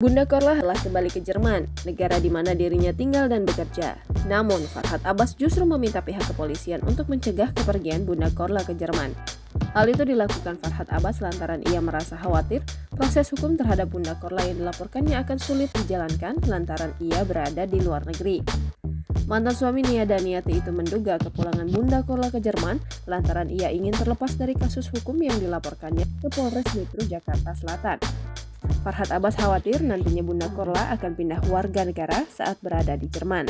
Bunda Korla telah kembali ke Jerman, negara di mana dirinya tinggal dan bekerja. Namun, Farhad Abbas justru meminta pihak kepolisian untuk mencegah kepergian Bunda Korla ke Jerman. Hal itu dilakukan Farhad Abbas lantaran ia merasa khawatir proses hukum terhadap Bunda Korla yang dilaporkannya akan sulit dijalankan lantaran ia berada di luar negeri. Mantan suami Nia Daniati itu menduga kepulangan Bunda Korla ke Jerman lantaran ia ingin terlepas dari kasus hukum yang dilaporkannya ke Polres Metro Jakarta Selatan. Farhad Abbas khawatir nantinya Bunda Korla akan pindah warga negara saat berada di Jerman.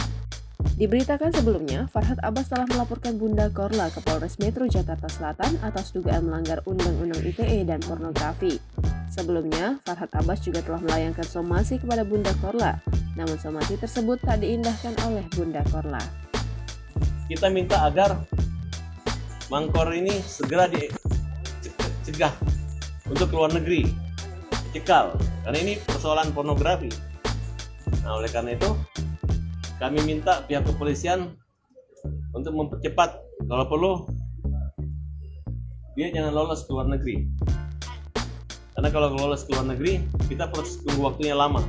Diberitakan sebelumnya, Farhad Abbas telah melaporkan Bunda Korla ke Polres Metro Jakarta Selatan atas dugaan melanggar Undang-Undang ITE dan pornografi. Sebelumnya, Farhad Abbas juga telah melayangkan somasi kepada Bunda Korla, namun somasi tersebut tak diindahkan oleh Bunda Korla. Kita minta agar Mangkor ini segera dicegah untuk keluar negeri, dicekal, karena ini persoalan pornografi. Nah, oleh karena itu kami minta pihak kepolisian untuk mempercepat, kalau perlu dia jangan lolos ke luar negeri. Karena kalau lolos ke luar negeri, kita proses tunggu waktunya lama.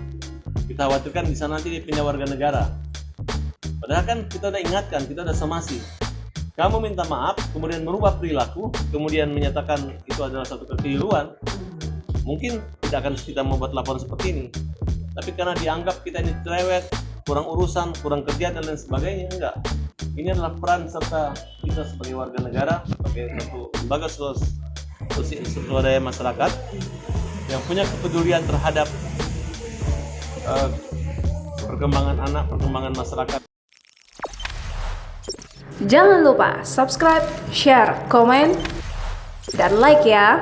Kita khawatirkan di sana nanti dia pindah warga negara. Padahal kan kita udah ingatkan, kita udah somasi. Kamu minta maaf, kemudian merubah perilaku, kemudian menyatakan itu adalah satu kekeliruan. Mungkin tidak akan kita membuat laporan seperti ini. Tapi karena dianggap kita ini cerewet, kurang urusan, kurang kerja dan lain sebagainya, enggak. Ini adalah peran serta kita sebagai warga negara, sebagai satu lembaga swadaya masyarakat yang punya kepedulian terhadap perkembangan anak, perkembangan masyarakat. Jangan lupa subscribe, share, komen, dan like ya.